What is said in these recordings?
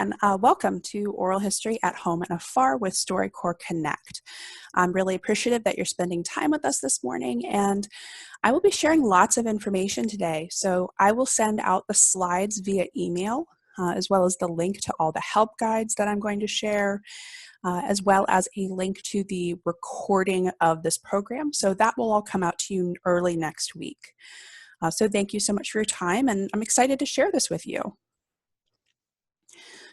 and welcome to Oral History at Home and Afar with StoryCorps Connect. I'm really appreciative that you're spending time with us this morning, and I will be sharing lots of information today. So I will send out the slides via email, as well as the link to all the help guides that I'm going to share, as well as a link to the recording of this program. So that will all come out to you early next week. So thank you so much for your time, and I'm excited to share this with you.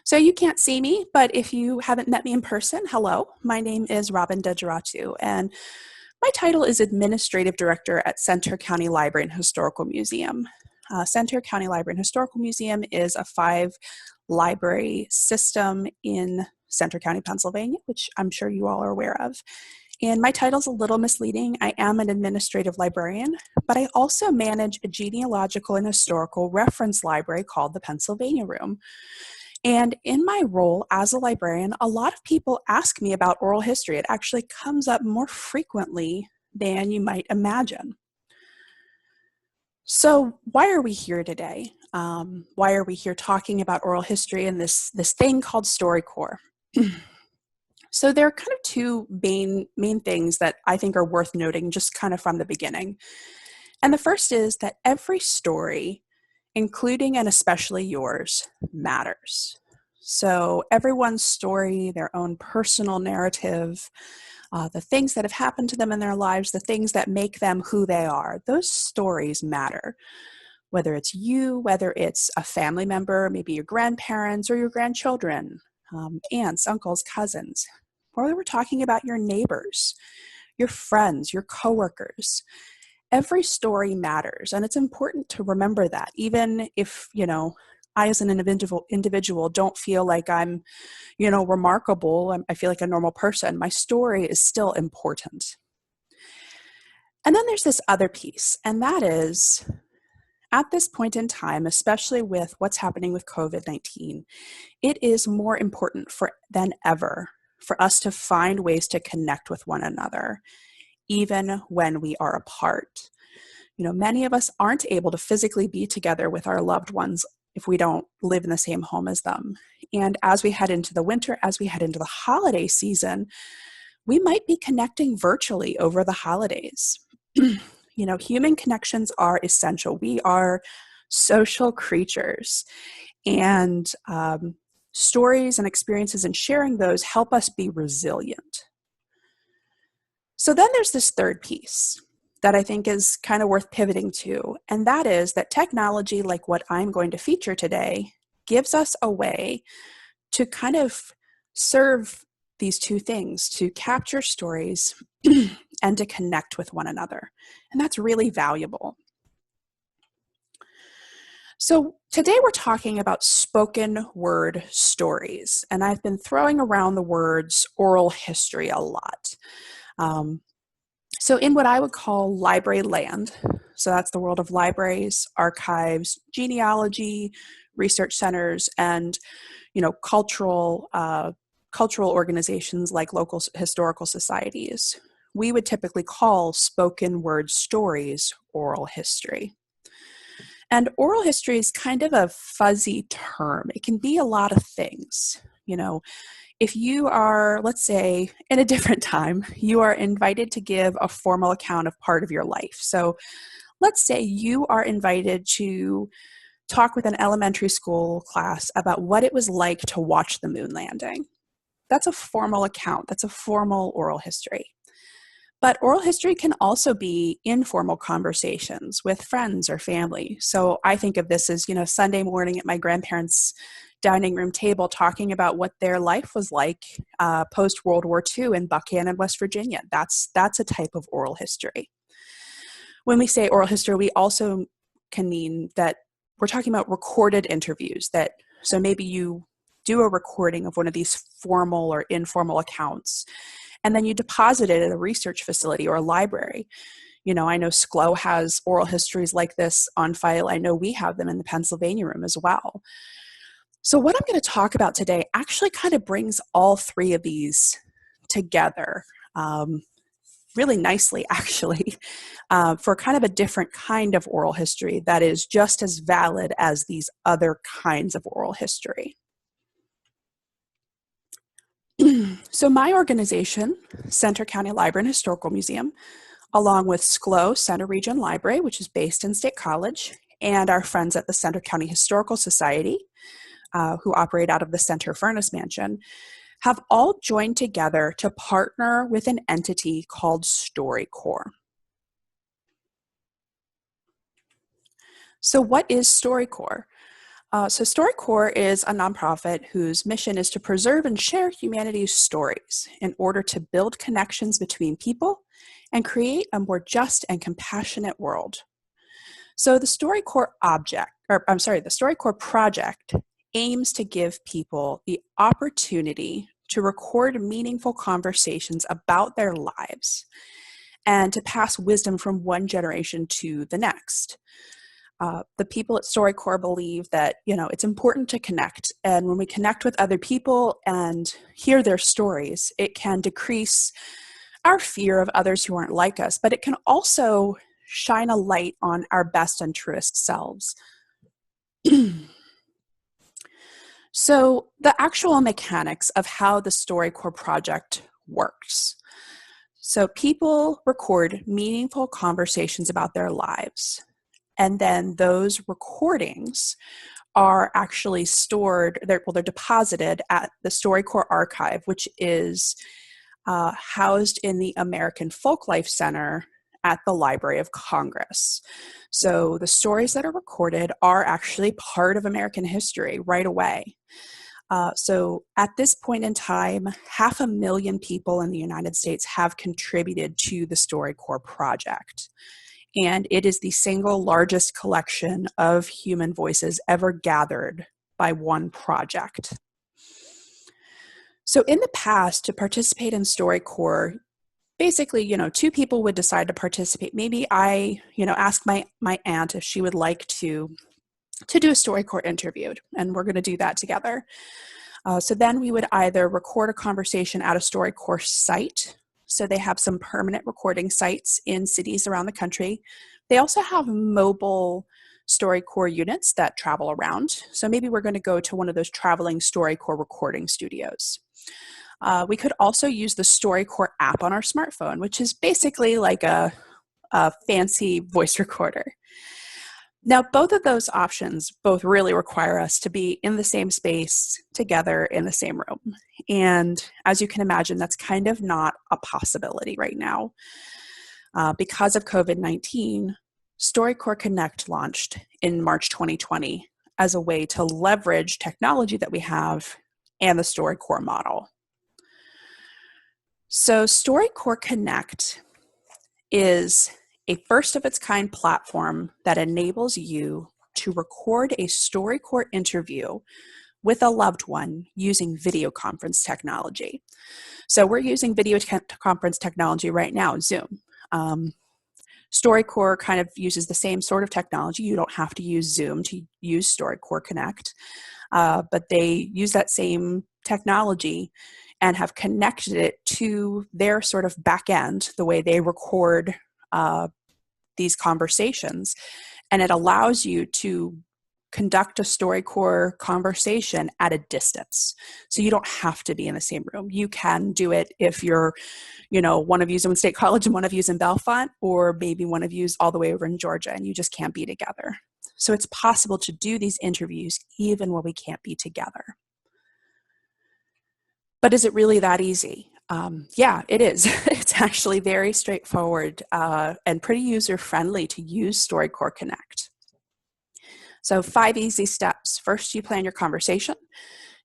So you can't see me, but if you haven't met me in person, hello, my name is Robin Dejaratu, and my title is Administrative Director at Center County Library and Historical Museum. Center County Library and Historical Museum is a 5-library system in Center County, Pennsylvania, which I'm sure you all are aware of. And my title's a little misleading. I am an administrative librarian, but I also manage a genealogical and historical reference library called the Pennsylvania Room. And in my role as a librarian, a lot of people ask me about oral history. It actually comes up more frequently than you might imagine. So why are we here today? Why are we here talking about oral history and this thing called StoryCorps? So there are kind of two main things that I think are worth noting just kind of from the beginning. And the first is that every story, including and especially yours, matters. So everyone's story, their own personal narrative, the things that have happened to them in their lives, the things that make them who they are, those stories matter. Whether it's you, whether it's a family member, maybe your grandparents or your grandchildren, aunts, uncles, cousins, or we're talking about your neighbors, your friends, your coworkers. Every story matters, and it's important to remember that, even if, I as an individual don't feel like I'm, remarkable. I feel like a normal person. My story is still important. And then there's this other piece, and that is, at this point in time, especially with what's happening with COVID-19, it is more important than ever for us to find ways to connect with one another, even when we are apart. Many of us aren't able to physically be together with our loved ones if we don't live in the same home as them. And as we head into the winter, as we head into the holiday season, we might be connecting virtually over the holidays. Human connections are essential. We are social creatures, and stories and experiences and sharing those help us be resilient. So then there's this third piece that I think is kind of worth pivoting to, and that is that technology, like what I'm going to feature today, gives us a way to kind of serve these two things, to capture stories and to connect with one another. And that's really valuable. So today we're talking about spoken word stories, and I've been throwing around the words oral history a lot. So in what I would call library land, so that's the world of libraries, archives, genealogy, research centers, and cultural organizations like local historical societies, we would typically call spoken word stories oral history. And oral history is kind of a fuzzy term. It can be a lot of things. If you are, let's say, in a different time, you are invited to give a formal account of part of your life. So let's say you are invited to talk with an elementary school class about what it was like to watch the moon landing. That's a formal account. That's a formal oral history. But oral history can also be informal conversations with friends or family. So I think of this as, Sunday morning at my grandparents' dining room table talking about what their life was like post-World War II in Buchanan, West Virginia. That's a type of oral history. When we say oral history, we also can mean that we're talking about recorded interviews. So maybe you do a recording of one of these formal or informal accounts, and then you deposit it at a research facility or a library. I know SCLO has oral histories like this on file. I know we have them in the Pennsylvania Room as well. So what I'm going to talk about today actually kind of brings all three of these together really nicely, actually, for kind of a different kind of oral history that is just as valid as these other kinds of oral history. So my organization, Center County Library and Historical Museum, along with SCLO, Center Region Library, which is based in State College, and our friends at the Center County Historical Society, who operate out of the Center Furnace Mansion, have all joined together to partner with an entity called StoryCorps. So what is StoryCorps? So StoryCorps is a nonprofit whose mission is to preserve and share humanity's stories in order to build connections between people and create a more just and compassionate world. So the StoryCorps the StoryCorps project aims to give people the opportunity to record meaningful conversations about their lives and to pass wisdom from one generation to the next. The people at StoryCorps believe that, it's important to connect. And when we connect with other people and hear their stories, it can decrease our fear of others who aren't like us, but it can also shine a light on our best and truest selves. So the actual mechanics of how the StoryCorps project works. So people record meaningful conversations about their lives. And then those recordings are actually stored, they're deposited at the StoryCorps archive, which is housed in the American Folklife Center at the Library of Congress. So the stories that are recorded are actually part of American history right away. So at this point in time, 500,000 people in the United States have contributed to the StoryCorps project. And it is the single largest collection of human voices ever gathered by one project. So in the past, to participate in StoryCorps, basically, two people would decide to participate. Maybe I, ask my aunt if she would like to do a StoryCorps interview, and we're going to do that together. So then we would either record a conversation at a StoryCorps site. So they have some permanent recording sites in cities around the country. They also have mobile StoryCorps units that travel around. So maybe we're going to go to one of those traveling StoryCorps recording studios. We could also use the StoryCorps app on our smartphone, which is basically like a fancy voice recorder. Now, both of those options both really require us to be in the same space together in the same room. And as you can imagine, that's kind of not a possibility right now. Because of COVID-19, StoryCorps Connect launched in March 2020 as a way to leverage technology that we have and the StoryCorps model. So StoryCorps Connect is a first-of-its-kind platform that enables you to record a StoryCorps interview with a loved one using video conference technology. So we're using video conference technology right now, Zoom. StoryCorps kind of uses the same sort of technology. You don't have to use Zoom to use StoryCorps Connect, but they use that same technology and have connected it to their sort of back end, the way they record these conversations. And it allows you to conduct a StoryCorps conversation at a distance. So you don't have to be in the same room. You can do it if you're, one of you's in State College and one of you's in Bellefonte, or maybe one of you's all the way over in Georgia and you just can't be together. So it's possible to do these interviews even when we can't be together. But is it really that easy? Yeah, it is. It's actually very straightforward and pretty user-friendly to use StoryCorps Connect. So 5 easy steps. First, you plan your conversation.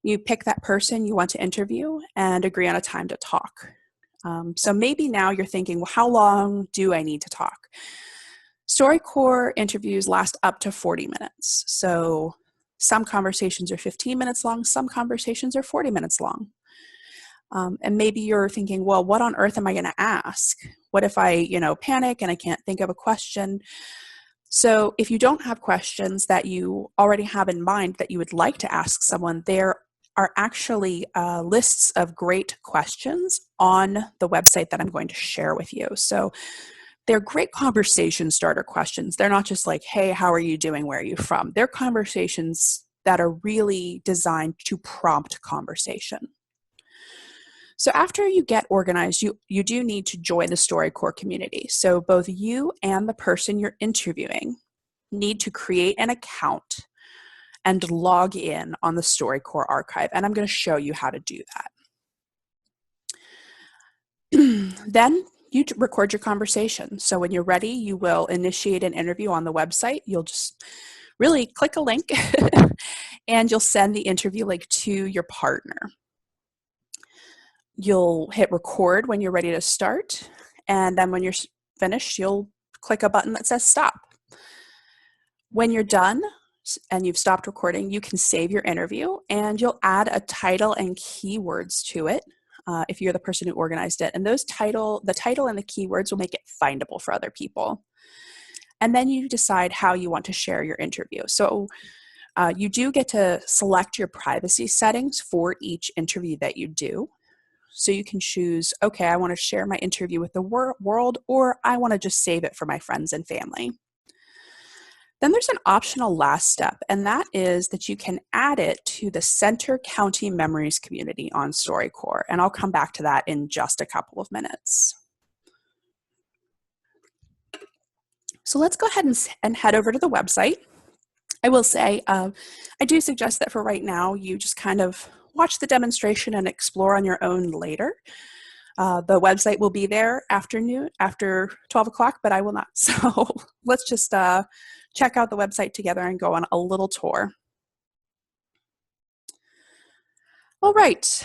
You pick that person you want to interview and agree on a time to talk. So maybe now you're thinking, well, how long do I need to talk? StoryCorps interviews last up to 40 minutes. So some conversations are 15 minutes long, some conversations are 40 minutes long. And maybe you're thinking, well, what on earth am I going to ask? What if I, panic and I can't think of a question? So if you don't have questions that you already have in mind that you would like to ask someone, there are actually lists of great questions on the website that I'm going to share with you. So they're great conversation starter questions. They're not just like, hey, how are you doing? Where are you from? They're conversations that are really designed to prompt conversation. So after you get organized, you do need to join the StoryCorps community. So both you and the person you're interviewing need to create an account and log in on the StoryCorps archive. And I'm going to show you how to do that. Then you record your conversation. So when you're ready, you will initiate an interview on the website. You'll just really click a link and you'll send the interview link to your partner. You'll hit record when you're ready to start. And then when you're finished, you'll click a button that says stop. When you're done and you've stopped recording, you can save your interview and you'll add a title and keywords to it if you're the person who organized it. And the title and the keywords will make it findable for other people. And then you decide how you want to share your interview. So you do get to select your privacy settings for each interview that you do. So you can choose, okay, I want to share my interview with the world, or I want to just save it for my friends and family. Then there's an optional last step, and that is that you can add it to the Center County Memories community on StoryCorps, and I'll come back to that in just a couple of minutes. So let's go ahead and head over to the website. I will say, I do suggest that for right now, you just kind of watch the demonstration and explore on your own later. The website will be there after 12 o'clock, but I will not. So let's just check out the website together and go on a little tour. All right.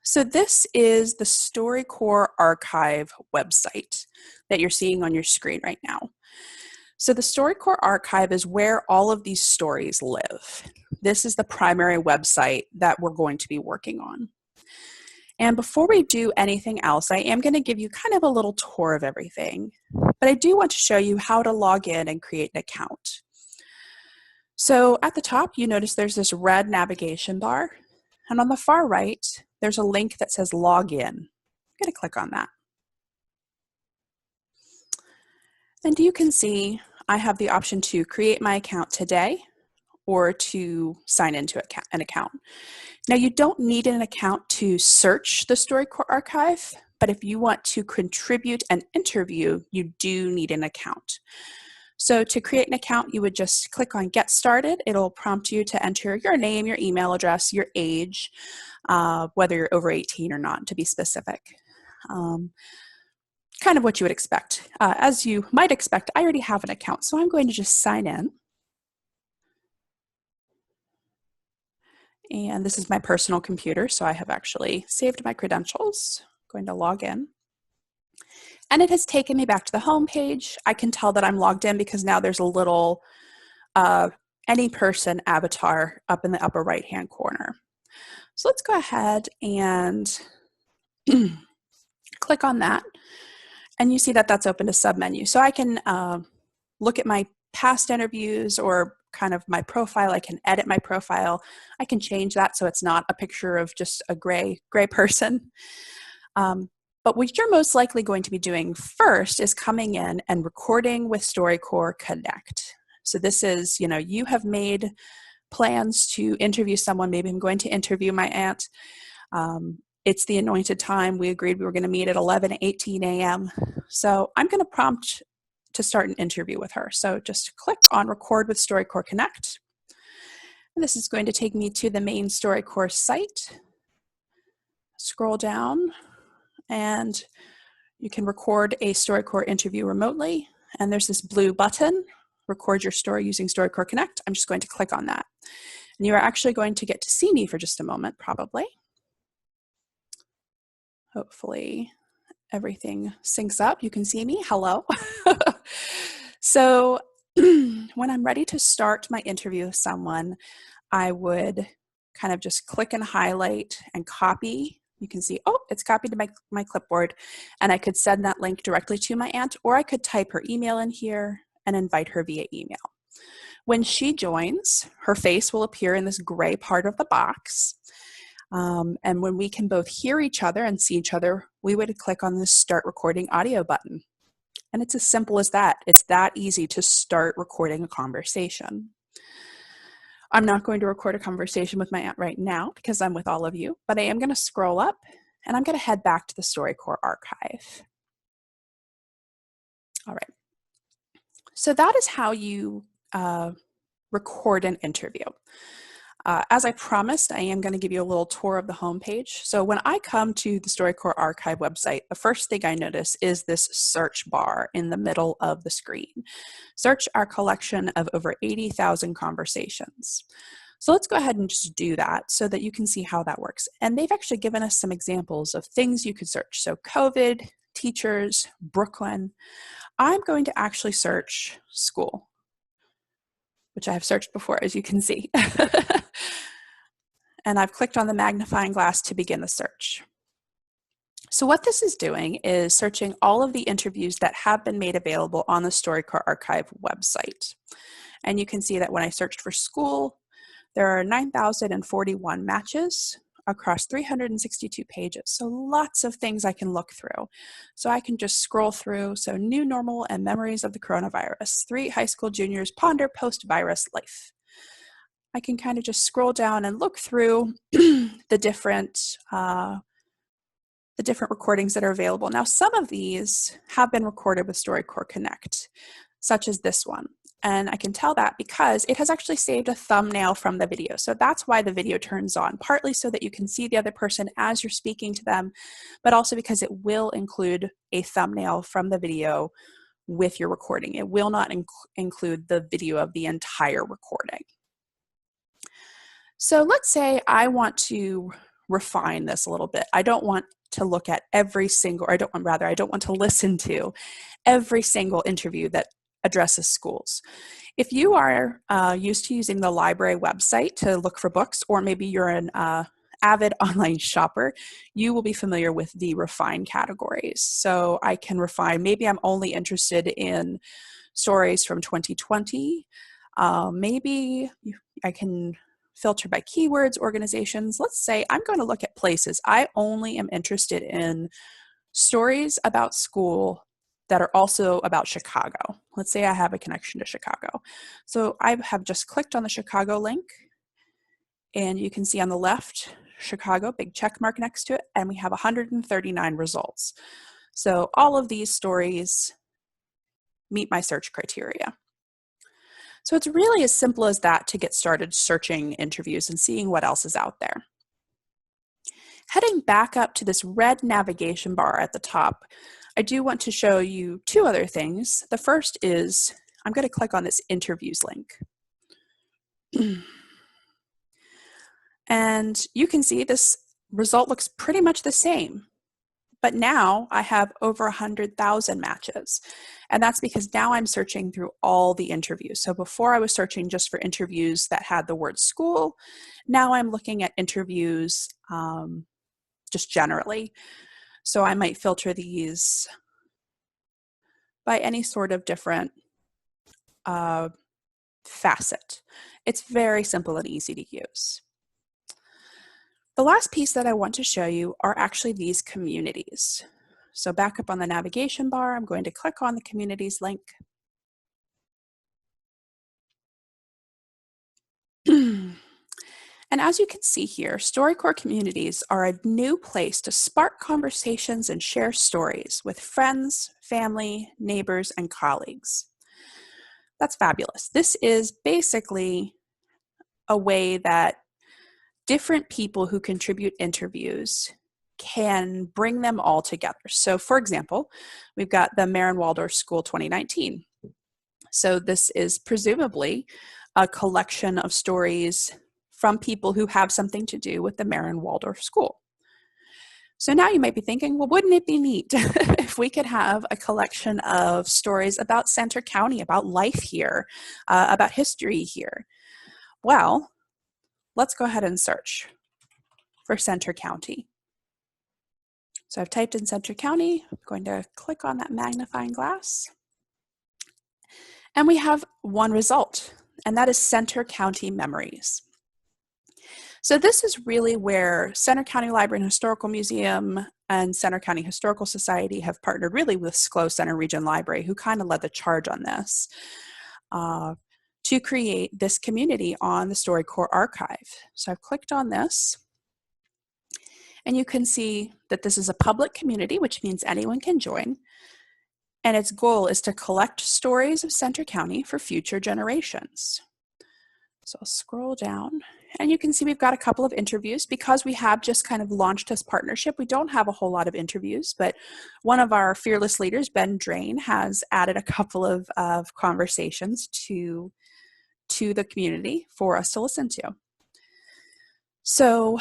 So this is the StoryCorps Archive website that you're seeing on your screen right now. So the StoryCorps Archive is where all of these stories live. This is the primary website that we're going to be working on. And before we do anything else, I am going to give you kind of a little tour of everything. But I do want to show you how to log in and create an account. So at the top, you notice there's this red navigation bar. And on the far right, there's a link that says log in. I'm going to click on that. And you can see I have the option to create my account today or to sign into an account. Now, you don't need an account to search the StoryCorps archive, but if you want to contribute an interview, you do need an account. So to create an account, you would just click on Get Started. It'll prompt you to enter your name, your email address, your age, whether you're over 18 or not, to be specific. Kind of what you would expect. As you might expect, I already have an account, so I'm going to just sign in. And this is my personal computer, so I have actually saved my credentials. I'm going to log in. And it has taken me back to the home page. I can tell that I'm logged in because now there's a little any person avatar up in the upper right-hand corner. So let's go ahead and click on that. And you see that that's opened a submenu. So I can look at my past interviews or kind of my profile. I can edit my profile. I can change that so it's not a picture of just a gray person. But what you're most likely going to be doing first is coming in and recording with StoryCorps Connect. So this is, you have made plans to interview someone. Maybe I'm going to interview my aunt. It's the anointed time. We agreed we were going to meet at 11:18 a.m. So I'm going to prompt to start an interview with her. So just click on Record with StoryCorps Connect. And this is going to take me to the main StoryCorps site. Scroll down and you can record a StoryCorps interview remotely. And there's this blue button, Record Your Story using StoryCorps Connect. I'm just going to click on that. And you are actually going to get to see me for just a moment, probably. Hopefully everything syncs up. You can see me. Hello. So when I'm ready to start my interview with someone, I would kind of just click and highlight and copy. You can see, oh, it's copied to my clipboard. And I could send that link directly to my aunt, or I could type her email in here and invite her via email. When she joins, her face will appear in this gray part of the box. And when we can both hear each other and see each other, we would click on the Start Recording Audio button. And it's as simple as that. It's that easy to start recording a conversation. I'm not going to record a conversation with my aunt right now because I'm with all of you, but I am going to scroll up And I'm going to head back to the StoryCorps archive. All right. So that is how you record an interview. As I promised, I am going to give you a little tour of the homepage. So when I come to the StoryCorps archive website, the first thing I notice is this search bar in the middle of the screen. Search our collection of over 80,000 conversations. So let's go ahead and just do that so that you can see how that works. And they've actually given us some examples of things you could search. So COVID, teachers, Brooklyn. I'm going to actually search school, which I have searched before, as you can see. And I've clicked on the magnifying glass to begin the search. So what this is doing is searching all of the interviews that have been made available on the StoryCorps archive website. And you can see that when I searched for school, there are 9,041 matches across 362 pages. So lots of things I can look through. So I can just scroll through. So new normal and memories of the coronavirus. 3 high school juniors ponder post-virus life. I can kind of just scroll down and look through the different recordings that are available. Now, some of these have been recorded with StoryCorps Connect, such as this one. And I can tell that because it has actually saved a thumbnail from the video. So that's why the video turns on, partly so that you can see the other person as you're speaking to them, but also because it will include a thumbnail from the video with your recording. It will not include the video of the entire recording. So let's say I want to refine this a little bit. I don't want to look at every single, or I don't want to listen to every single interview that addresses schools. If you are used to using the library website to look for books, or maybe you're an avid online shopper, you will be familiar with the refine categories. So I can refine, maybe I'm only interested in stories from 2020. Maybe I can filter by keywords, organizations. Let's say I'm going to look at places. I only am interested in stories about school that are also about Chicago. Let's say I have a connection to Chicago. So I have just clicked on the Chicago link, and you can see on the left, Chicago, big check mark next to it, and we have 139 results. So all of these stories meet my search criteria. So it's really as simple as that to get started searching interviews and seeing what else is out there. Heading back up to this red navigation bar at the top, I do want to show you 2 other things. The first is I'm going to click on this interviews link. And you can see this result looks pretty much the same. But now I have over 100,000 matches. And that's because now I'm searching through all the interviews. So before I was searching just for interviews that had the word school. Now I'm looking at interviews just generally. So I might filter these by any sort of different facet. It's very simple and easy to use. The last piece that I want to show you are actually these communities. So back up on the navigation bar, I'm going to click on the communities link. And as you can see here, StoryCorps communities are a new place to spark conversations and share stories with friends, family, neighbors, and colleagues. That's fabulous. This is basically a way that different people who contribute interviews can bring them all together. So for example, we've got the Marin Waldorf School 2019. So this is presumably a collection of stories from people who have something to do with the Marin Waldorf School. So now you might be thinking, well, wouldn't it be neat if we could have a collection of stories about Centre County, about life here, about history here? Well, let's go ahead and search for Centre County. So I've typed in Centre County. I'm going to click on that magnifying glass. And we have one result, and that is Centre County Memories. So this is really where Centre County Library and Historical Museum and Centre County Historical Society have partnered really with SCLO Center Region Library, who kind of led the charge on this, to create this community on the StoryCorps archive. So I've clicked on this. And you can see that this is a public community, which means anyone can join. And its goal is to collect stories of Centre County for future generations. So I'll scroll down and you can see we've got a couple of interviews. Because we have just kind of launched this partnership, we don't have a whole lot of interviews, but one of our fearless leaders, Ben Drain, has added a couple of conversations to the community for us to listen to. So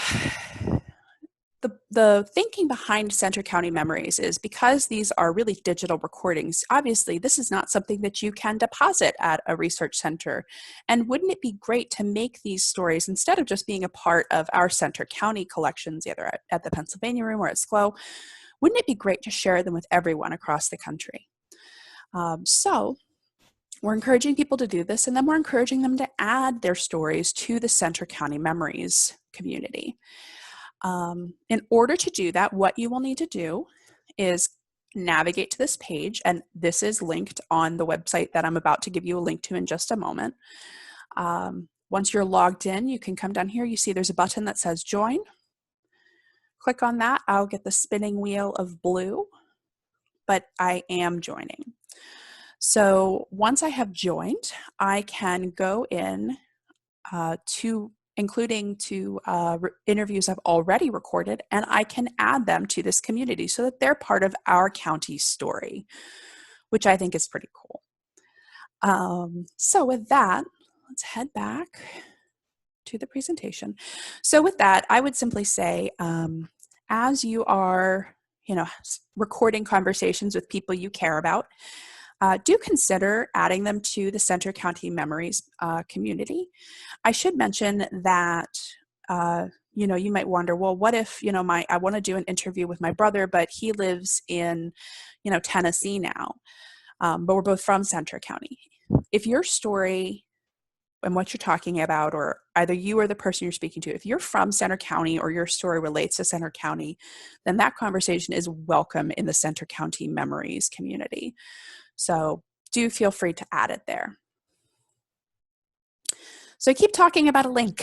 the thinking behind Centre County Memories is because these are really digital recordings, obviously this is not something that you can deposit at a research center. And wouldn't it be great to make these stories, instead of just being a part of our Centre County collections, either at the Pennsylvania Room or at SCLO, wouldn't it be great to share them with everyone across the country? So we're encouraging people to do this, and then we're encouraging them to add their stories to the Centre County Memories community. In order to do that, what you will need to do is navigate to this page, and this is linked on the website that I'm about to give you a link to in just a moment. Once you're logged in, you can come down here. You see there's a button that says join. Click on that. I'll get the spinning wheel of blue, but I am joining. So once I have joined, I can go in including to interviews I've already recorded, and I can add them to this community so that they're part of our county story, which I think is pretty cool. So with that, let's head back to the presentation. So with that, I would simply say, as you are, recording conversations with people you care about, do consider adding them to the Centre County Memories community. I should mention that, you might wonder, well, what if, I want to do an interview with my brother, but he lives in, Tennessee now, but we're both from Centre County. If your story and what you're talking about, or either you or the person you're speaking to, if you're from Centre County or your story relates to Centre County, then that conversation is welcome in the Centre County Memories community. So do feel free to add it there. So I keep talking about a link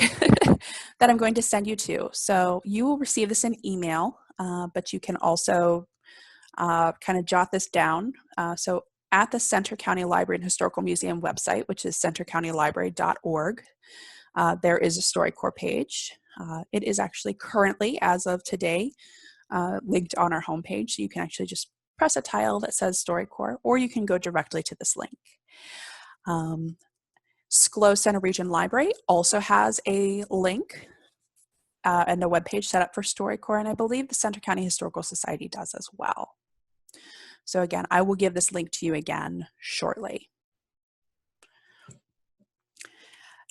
that I'm going to send you to. So you will receive this in email, but you can also kind of jot this down. So at the Centre County Library and Historical Museum website, which is centercountylibrary.org, there is a StoryCorps page. It is actually currently, as of today, linked on our homepage. So you can actually just press a tile that says StoryCorps, or you can go directly to this link. SCLO Center Region Library also has a link and a webpage set up for StoryCorps, and I believe the Centre County Historical Society does as well. So again, I will give this link to you again shortly.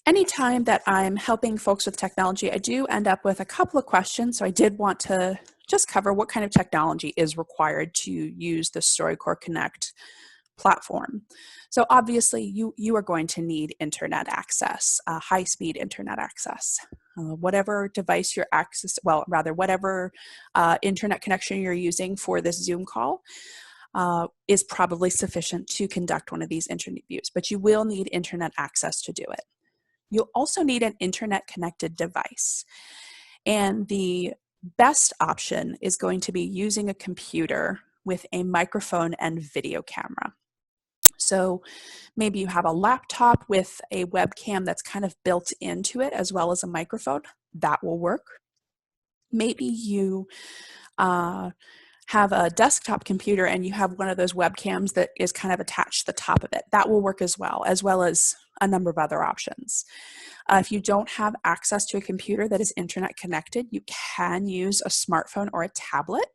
Anytime that I'm helping folks with technology, I do end up with a couple of questions, so I did want to just cover what kind of technology is required to use the StoryCorps Connect platform. So obviously you are going to need internet access, high-speed internet access. Whatever device you're whatever internet connection you're using for this Zoom call is probably sufficient to conduct one of these interviews, but you will need internet access to do it. You'll also need an internet connected device. And the best option is going to be using a computer with a microphone and video camera. So maybe you have a laptop with a webcam that's kind of built into it as well as a microphone. That will work. Maybe you have a desktop computer and you have one of those webcams that is kind of attached to the top of it. That will work as well as a number of other options. If you don't have access to a computer that is internet connected, you can use a smartphone or a tablet.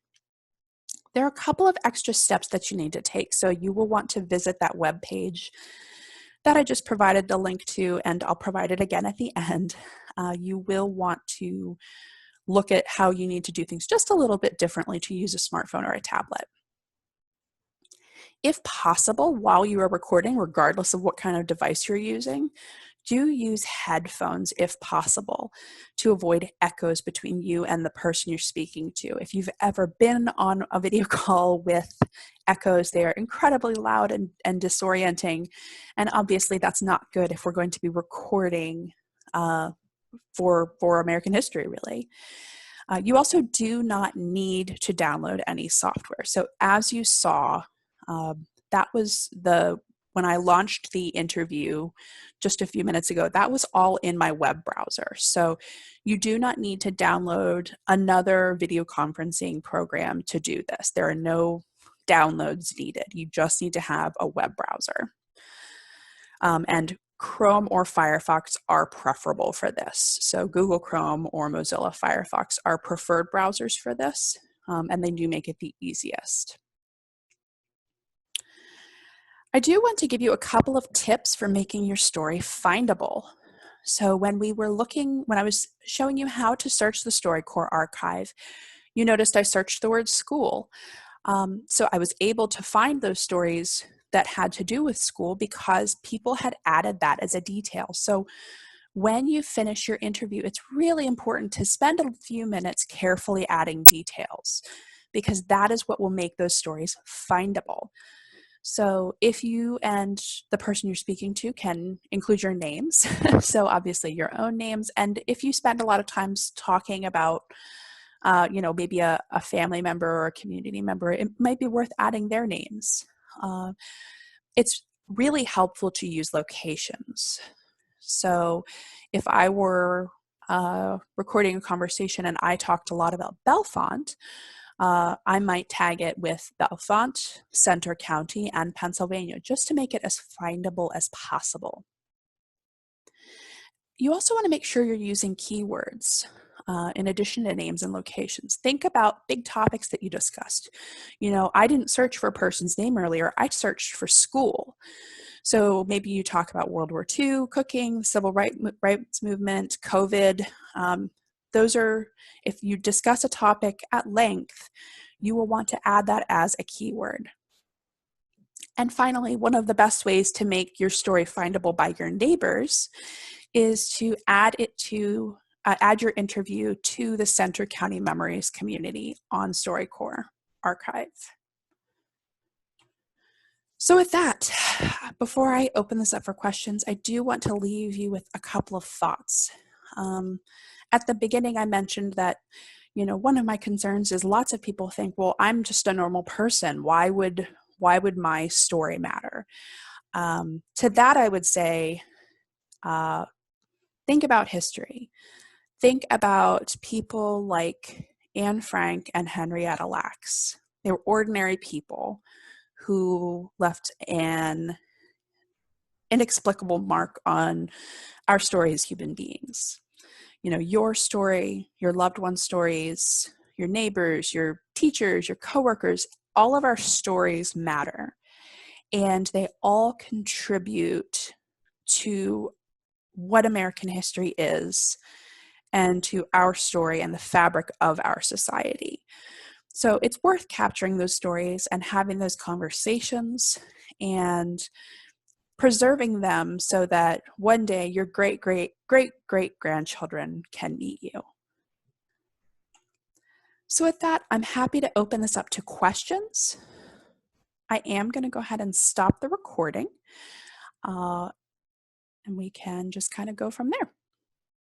There are a couple of extra steps that you need to take. So you will want to visit that web page that I just provided the link to, and I'll provide it again at the end. You will want to look at how you need to do things just a little bit differently to use a smartphone or a tablet. If possible, while you are recording, regardless of what kind of device you're using, do use headphones if possible to avoid echoes between you and the person you're speaking to. If you've ever been on a video call with echoes, they are incredibly loud and disorienting. And obviously that's not good if we're going to be recording for American history, really. You also do not need to download any software. So as you saw, that was when I launched the interview just a few minutes ago, that was all in my web browser. So you do not need to download another video conferencing program to do this. There are no downloads needed. You just need to have a web browser. And Chrome or Firefox are preferable for this. So Google Chrome or Mozilla Firefox are preferred browsers for this, and they do make it the easiest. I do want to give you a couple of tips for making your story findable. So when I was showing you how to search the StoryCorps archive, you noticed I searched the word school. So I was able to find those stories that had to do with school because people had added that as a detail. So when you finish your interview, it's really important to spend a few minutes carefully adding details, because that is what will make those stories findable. So if you and the person you're speaking to can include your names, so obviously your own names, and if you spend a lot of times talking about maybe a family member or a community member, it might be worth adding their names. It's really helpful to use locations. So if I were recording a conversation and I talked a lot about Bellefonte, I might tag it with Bellefonte, Centre County, and Pennsylvania, just to make it as findable as possible. You also want to make sure you're using keywords in addition to names and locations. Think about big topics that you discussed. I didn't search for a person's name earlier. I searched for school. So maybe you talk about World War II, cooking, civil rights movement, COVID. If you discuss a topic at length, you will want to add that as a keyword. And finally, one of the best ways to make your story findable by your neighbors is to add your interview to the Centre County Memories community on StoryCorps Archive. So with that, before I open this up for questions, I do want to leave you with a couple of thoughts. At the beginning, I mentioned that, one of my concerns is lots of people think, well, I'm just a normal person. Why would my story matter? To that, I would say, think about history. Think about people like Anne Frank and Henrietta Lacks. They were ordinary people who left an inexplicable mark on our story as human beings. Your story, your loved one's stories, your neighbors, your teachers, your coworkers, all of our stories matter. And they all contribute to what American history is and to our story and the fabric of our society. So it's worth capturing those stories and having those conversations and preserving them so that one day your great, great, great, great grandchildren can meet you. So with that, I'm happy to open this up to questions. I am going to go ahead and stop the recording, and we can just kind of go from there.